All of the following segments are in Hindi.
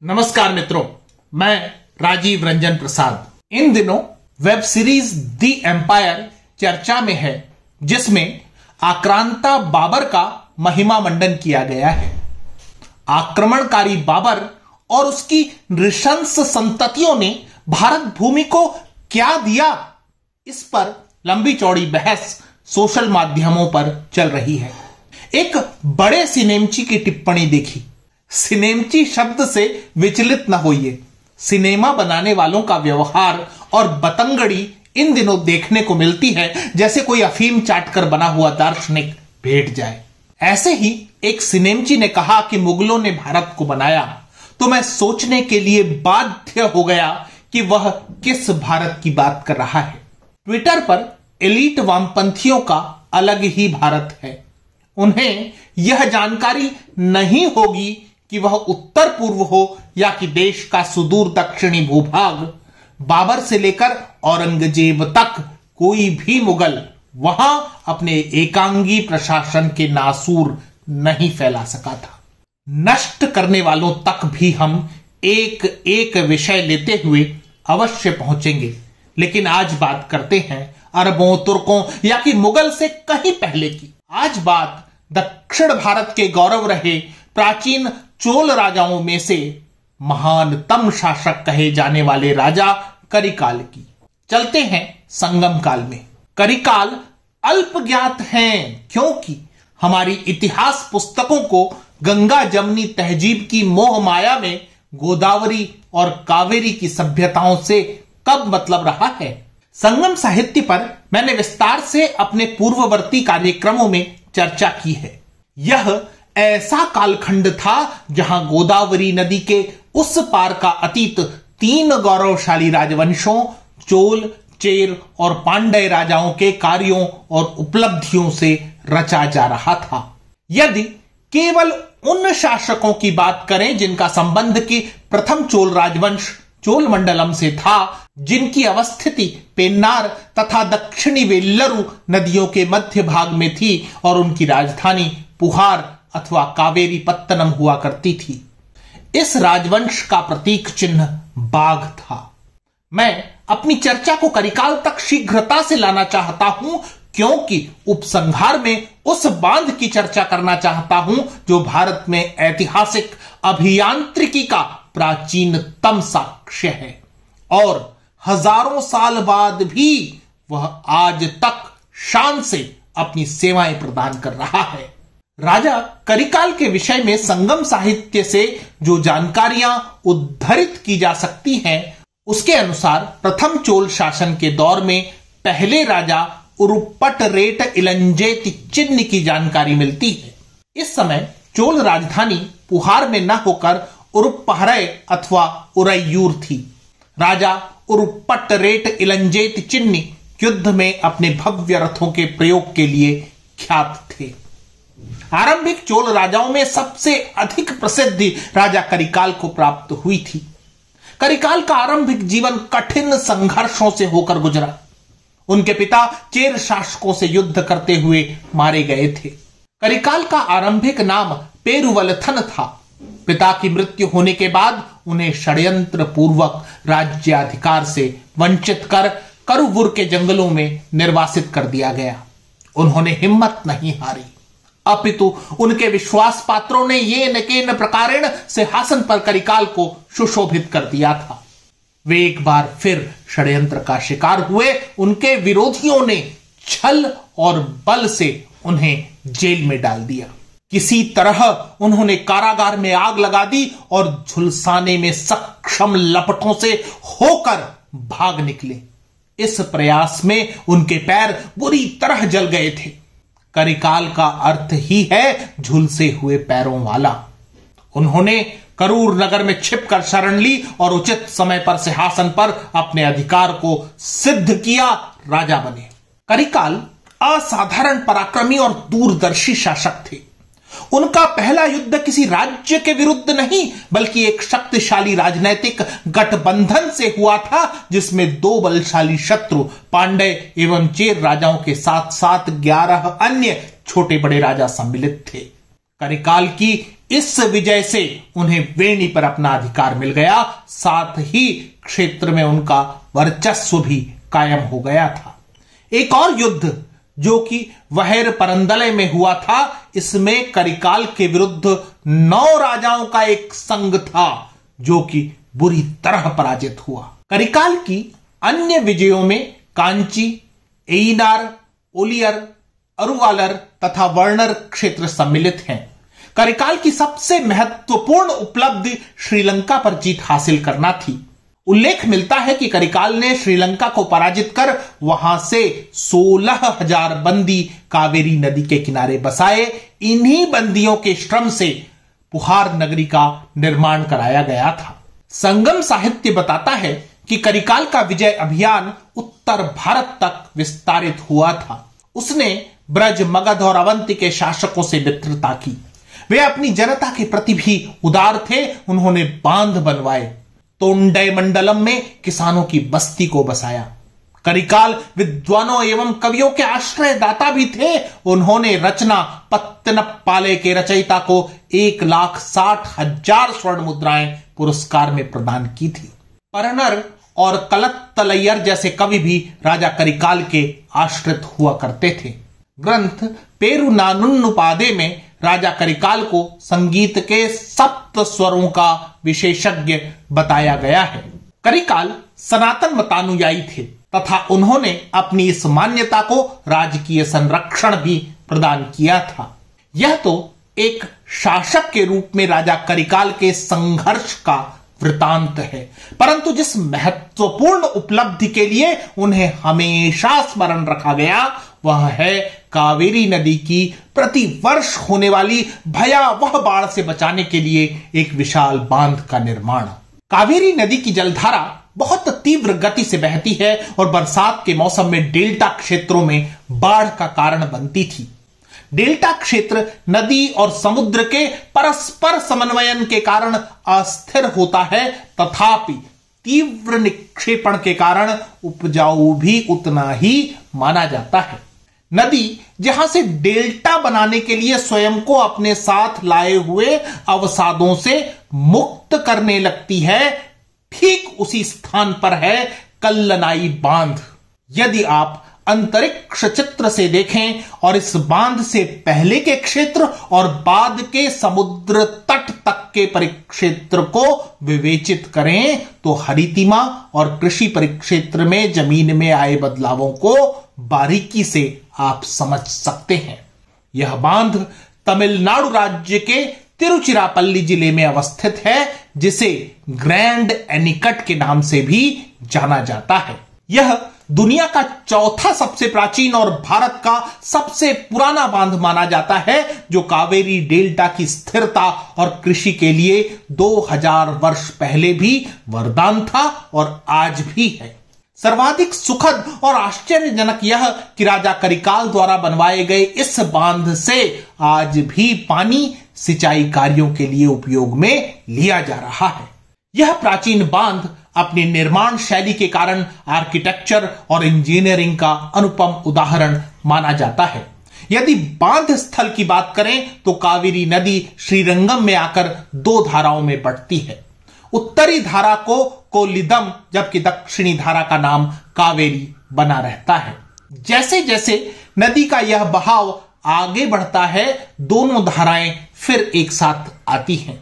नमस्कार मित्रों, मैं राजीव रंजन प्रसाद। इन दिनों वेब सीरीज दी एम्पायर चर्चा में है, जिसमें आक्रांता बाबर का महिमा मंडन किया गया है। आक्रमणकारी बाबर और उसकी नृशंस संततियों ने भारत भूमि को क्या दिया, इस पर लंबी चौड़ी बहस सोशल माध्यमों पर चल रही है। एक बड़े सिनेमची की टिप्पणी देखी। सिनेमची शब्द से विचलित न होइए। सिनेमा बनाने वालों का व्यवहार और बतंगड़ी इन दिनों देखने को मिलती है जैसे कोई अफीम चाटकर बना हुआ दार्शनिक भेंट जाए। ऐसे ही एक सिनेमची ने कहा कि मुगलों ने भारत को बनाया, तो मैं सोचने के लिए बाध्य हो गया कि वह किस भारत की बात कर रहा है। ट्विटर पर एलीट वामपंथियों का अलग ही भारत है। उन्हें यह जानकारी नहीं होगी कि वह उत्तर पूर्व हो या कि देश का सुदूर दक्षिणी भूभाग, बाबर से लेकर औरंगजेब तक कोई भी मुगल वहां अपने एकांगी प्रशासन के नासूर नहीं फैला सका था। नष्ट करने वालों तक भी हम एक एक विषय लेते हुए अवश्य पहुंचेंगे, लेकिन आज बात करते हैं अरबों, तुर्कों या कि मुगल से कहीं पहले की। आज बात दक्षिण भारत के गौरव रहे प्राचीन चोल राजाओं में से महानतम शासक कहे जाने वाले राजा करिकाल की। चलते हैं संगम काल में। करिकाल अल्प ज्ञात हैं, क्योंकि हमारी इतिहास पुस्तकों को गंगा जमनी तहजीब की मोह माया में गोदावरी और कावेरी की सभ्यताओं से कब मतलब रहा है। संगम साहित्य पर मैंने विस्तार से अपने पूर्ववर्ती कार्यक्रमों में चर्चा की है। यह ऐसा कालखंड था जहां गोदावरी नदी के उस पार का अतीत तीन गौरवशाली राजवंशों चोल, चेर और पांड्य राजाओं के कार्यों और उपलब्धियों से रचा जा रहा था। यदि केवल उन शासकों की बात करें जिनका संबंध की प्रथम चोल राजवंश चोल मंडलम से था, जिनकी अवस्थिति पेन्नार तथा दक्षिणी वेल्लरू नदियों के मध्य भाग में थी और उनकी राजधानी पुहार अथवा कावेरी पत्तनम हुआ करती थी, इस राजवंश का प्रतीक चिन्ह बाघ था। मैं अपनी चर्चा को करिकाल तक शीघ्रता से लाना चाहता हूं, क्योंकि उपसंहार में उस बांध की चर्चा करना चाहता हूं जो भारत में ऐतिहासिक अभियांत्रिकी का प्राचीनतम साक्ष्य है और हजारों साल बाद भी वह आज तक शान से अपनी सेवाएं प्रदान कर रहा है। राजा करिकाल के विषय में संगम साहित्य से जो जानकारियां उद्धृत की जा सकती हैं, उसके अनुसार प्रथम चोल शासन के दौर में पहले राजा उरुपटरेट इलंजेत चिन्ह की जानकारी मिलती है। इस समय चोल राजधानी पुहार में न होकर उरुपहरय अथवा उरैयूर थी। राजा उरुपटरेट इलंजेत चिन्ह युद्ध में अपने भव्य रथों के प्रयोग के लिए ख्यात थे। आरंभिक चोल राजाओं में सबसे अधिक प्रसिद्धि राजा करिकाल को प्राप्त हुई थी। करिकाल का आरंभिक जीवन कठिन संघर्षों से होकर गुजरा। उनके पिता चेर शासकों से युद्ध करते हुए मारे गए थे। करिकाल का आरंभिक नाम पेरुवलथन था। पिता की मृत्यु होने के बाद उन्हें षड्यंत्र पूर्वक राज्याधिकार से वंचित कर करुवुर के जंगलों में निर्वासित कर दिया गया। उन्होंने हिम्मत नहीं हारी, अपितु उनके विश्वास पात्रों ने ये न केन प्रकारेण सिंहासन पर करिकाल को सुशोभित कर दिया था। वे एक बार फिर षड्यंत्र का शिकार हुए। उनके विरोधियों ने छल और बल से उन्हें जेल में डाल दिया। किसी तरह उन्होंने कारागार में आग लगा दी और झुलसाने में सक्षम लपटों से होकर भाग निकले। इस प्रयास में उनके पैर बुरी तरह जल गए थे। करिकाल का अर्थ ही है झुलसे हुए पैरों वाला। उन्होंने करूर नगर में छिपकर शरण ली और उचित समय पर सिंहासन पर अपने अधिकार को सिद्ध किया, राजा बने। करिकाल असाधारण पराक्रमी और दूरदर्शी शासक थे। उनका पहला युद्ध किसी राज्य के विरुद्ध नहीं, बल्कि एक शक्तिशाली राजनैतिक गठबंधन से हुआ था, जिसमें दो बलशाली शत्रु पांड्य एवं चेर राजाओं के साथ साथ 11 अन्य छोटे बड़े राजा सम्मिलित थे। करिकाल की इस विजय से उन्हें वेणी पर अपना अधिकार मिल गया, साथ ही क्षेत्र में उनका वर्चस्व भी कायम हो गया था। एक और युद्ध जो कि वहेर परंदले में हुआ था, इसमें करिकाल के विरुद्ध 9 राजाओं का एक संघ था जो कि बुरी तरह पराजित हुआ। करिकाल की अन्य विजयों में कांची, एइनार, ओलियर, अरुवालर तथा वर्णर क्षेत्र सम्मिलित हैं। करिकाल की सबसे महत्वपूर्ण उपलब्धि श्रीलंका पर जीत हासिल करना थी। उल्लेख मिलता है कि करिकाल ने श्रीलंका को पराजित कर वहां से 16,000 बंदी कावेरी नदी के किनारे बसाए। इन्हीं बंदियों के श्रम से पुहार नगरी का निर्माण कराया गया था। संगम साहित्य बताता है कि करिकाल का विजय अभियान उत्तर भारत तक विस्तारित हुआ था। उसने ब्रज, मगध और अवंती के शासकों से मित्रता की। वे अपनी जनता के प्रति भी उदार थे। उन्होंने बांध बनवाए, तोंडय मंडलम में किसानों की बस्ती को बसाया। करिकाल विद्वानों एवं कवियों के आश्रयदाता भी थे। उन्होंने रचना पत्तनपाले के रचयिता को 1,60,000 स्वर्ण मुद्राएं पुरस्कार में प्रदान की थी। परनर और कलत्तलैयर जैसे कवि भी राजा करिकाल के आश्रित हुआ करते थे। ग्रंथ पेरुनानुपादे में राजा करिकाल को संगीत के 7 स्वरों का विशेषज्ञ बताया गया है। करिकाल सनातन मतानुयायी थे तथा उन्होंने अपनी इस मान्यता को राजकीय संरक्षण भी प्रदान किया था। यह तो एक शासक के रूप में राजा करिकाल के संघर्ष का वृतांत है, परंतु जिस महत्वपूर्ण उपलब्धि के लिए उन्हें हमेशा स्मरण रखा गया वह है कावेरी नदी की प्रतिवर्ष होने वाली भयावह बाढ़ से बचाने के लिए एक विशाल बांध का निर्माण। कावेरी नदी की जलधारा बहुत तीव्र गति से बहती है और बरसात के मौसम में डेल्टा क्षेत्रों में बाढ़ का कारण बनती थी। डेल्टा क्षेत्र नदी और समुद्र के परस्पर समन्वयन के कारण अस्थिर होता है, तथापि तीव्र निक्षेपण के कारण उपजाऊ भी उतना ही माना जाता है। नदी जहां से डेल्टा बनाने के लिए स्वयं को अपने साथ लाए हुए अवसादों से मुक्त करने लगती है, ठीक उसी स्थान पर है कल्लनाई बांध। यदि आप अंतरिक्ष चित्र से देखें और इस बांध से पहले के क्षेत्र और बाद के समुद्र तट तक के परिक्षेत्र को विवेचित करें तो हरितिमा और कृषि परिक्षेत्र में जमीन में आए बदलावों को बारीकी से आप समझ सकते हैं। यह बांध तमिलनाडु राज्य के तिरुचिरापल्ली जिले में अवस्थित है, जिसे ग्रैंड एनिकट के नाम से भी जाना जाता है। यह दुनिया का चौथा सबसे प्राचीन और भारत का सबसे पुराना बांध माना जाता है, जो कावेरी डेल्टा की स्थिरता और कृषि के लिए 2000 वर्ष पहले भी वरदान था और आज भी है। सर्वाधिक सुखद और आश्चर्यजनक यह कि राजा करिकाल द्वारा बनवाए गए इस बांध से आज भी पानी सिंचाई कार्यों के लिए उपयोग में लिया जा रहा है। यह प्राचीन बांध अपनी निर्माण शैली के कारण आर्किटेक्चर और इंजीनियरिंग का अनुपम उदाहरण माना जाता है। यदि बांध स्थल की बात करें तो कावेरी नदी श्रीरंगम में आकर 2 धाराओं में बढ़ती है। उत्तरी धारा को कोल्लिदम, जबकि दक्षिणी धारा का नाम कावेरी बना रहता है। जैसे जैसे नदी का यह बहाव आगे बढ़ता है, दोनों धाराएं फिर एक साथ आती हैं।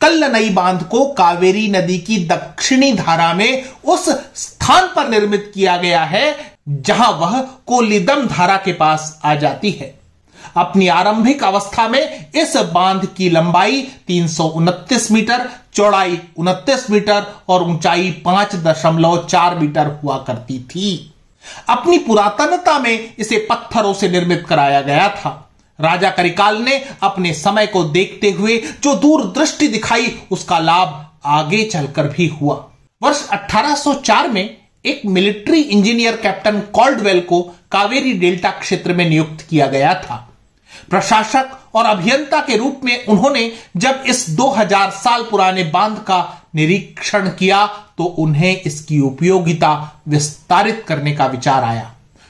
कल्लनई बांध को कावेरी नदी की दक्षिणी धारा में उस स्थान पर निर्मित किया गया है जहां वह कोल्लिदम धारा के पास आ जाती है। अपनी आरंभिक अवस्था में इस बांध की लंबाई 329 मीटर, चौड़ाई 29 मीटर और ऊंचाई 5.4 मीटर हुआ करती थी। अपनी पुरातनता में इसे पत्थरों से निर्मित कराया गया था। राजा करिकाल ने अपने समय को देखते हुए जो दूरदृष्टि दिखाई, उसका लाभ आगे चलकर भी हुआ। वर्ष 1804 में एक मिलिट्री इंजीनियर कैप्टन कॉल्डवेल को कावेरी डेल्टा क्षेत्र में नियुक्त किया गया था। प्रशासक और अभियंता के रूप में उन्होंने जब इस 2000 साल पुराने बांध का निरीक्षण किया तो उन्हें इसकी उपयोगिता विस्तारित करने का विचार आया,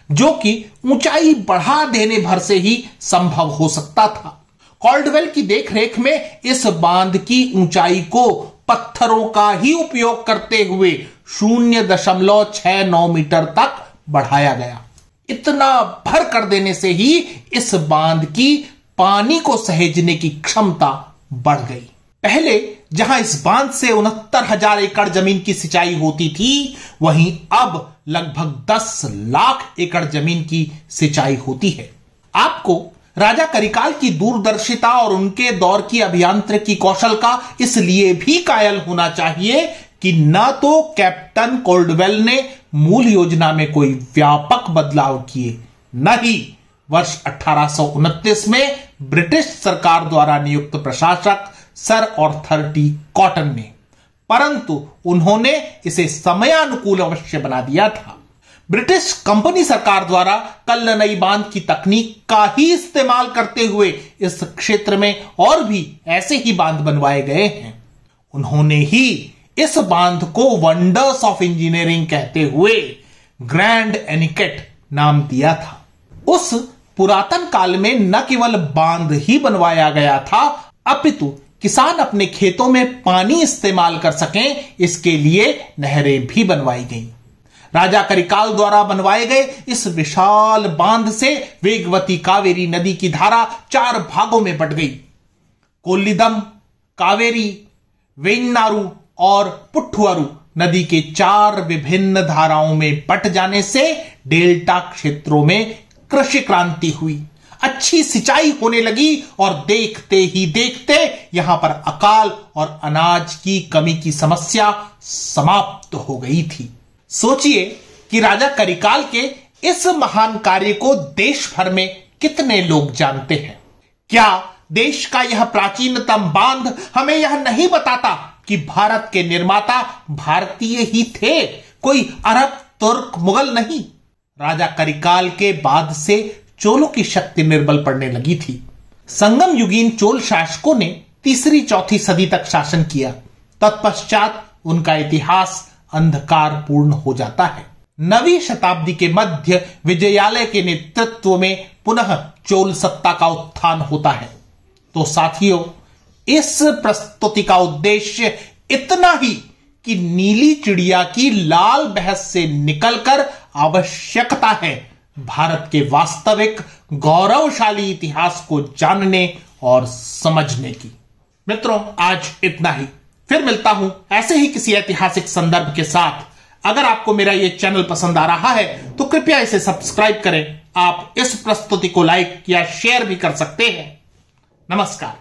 जो कि ऊंचाई बढ़ा देने भर से ही संभव हो सकता था। कॉल्डवेल की देखरेख में इस बांध की ऊंचाई को पत्थरों का ही उपयोग करते हुए 0.69 मीटर तक बढ़ाया गया। इतना भर कर देने से ही इस बांध की पानी को सहेजने की क्षमता बढ़ गई। पहले जहां इस बांध से 69,000 एकड़ जमीन की सिंचाई होती थी, वहीं अब लगभग 10 लाख एकड़ जमीन की सिंचाई होती है। आपको राजा करिकाल की दूरदर्शिता और उनके दौर की अभियांत्रिकी कौशल का इसलिए भी कायल होना चाहिए कि न तो कैप्टन कॉल्डवेल ने मूल योजना में कोई व्यापक बदलाव किए, न ही वर्ष 1829 में ब्रिटिश सरकार द्वारा नियुक्त प्रशासक सर आर्थर टी कॉटन ने, परंतु उन्होंने इसे समयानुकूल अवश्य बना दिया था। ब्रिटिश कंपनी सरकार द्वारा कल्लनई बांध की तकनीक का ही इस्तेमाल करते हुए इस क्षेत्र में और भी ऐसे ही बांध बनवाए गए हैं। उन्होंने ही इस बांध को वंडर्स ऑफ इंजीनियरिंग कहते हुए ग्रैंड एनिकेट नाम दिया था। उस पुरातन काल में न केवल बांध ही बनवाया गया था, अपितु किसान अपने खेतों में पानी इस्तेमाल कर सकें, इसके लिए नहरें भी बनवाई गईं। राजा करिकाल द्वारा बनवाए गए इस विशाल बांध से वेगवती कावेरी नदी की धारा 4 भागों में बंट गई। कोल्लिदम, कावेरी, वेन्नारू और पुट्ठुअरू नदी के 4 विभिन्न धाराओं में बंट जाने से डेल्टा क्षेत्रों में कृषि क्रांति हुई, अच्छी सिंचाई होने लगी और देखते ही देखते यहां पर अकाल और अनाज की कमी की समस्या समाप्त हो गई थी। सोचिए कि राजा करिकाल के इस महान कार्य को देश भर में कितने लोग जानते हैं। क्या देश का यह प्राचीनतम बांध हमें यह नहीं बताता कि भारत के निर्माता भारतीय ही थे, कोई अरब, तुर्क, मुगल नहीं। राजा करिकाल के बाद से चोलों की शक्ति निर्बल पड़ने लगी थी। संगम युगीन चोल शासकों ने 3री-4थी सदी तक शासन किया। तत्पश्चात उनका इतिहास अंधकारपूर्ण हो जाता है। 9वीं शताब्दी के मध्य विजयालय के नेतृत्व में पुनः चोल सत्ता का उत्थान होता है। तो साथियों, इस प्रस्तुति का उद्देश्य इतना ही कि नीली चिड़िया की लाल बहस से निकलकर आवश्यकता है भारत के वास्तविक गौरवशाली इतिहास को जानने और समझने की। मित्रों, आज इतना ही। फिर मिलता हूं ऐसे ही किसी ऐतिहासिक संदर्भ के साथ। अगर आपको मेरा यह चैनल पसंद आ रहा है तो कृपया इसे सब्सक्राइब करें। आप इस प्रस्तुति को लाइक या शेयर भी कर सकते हैं। नमस्कार।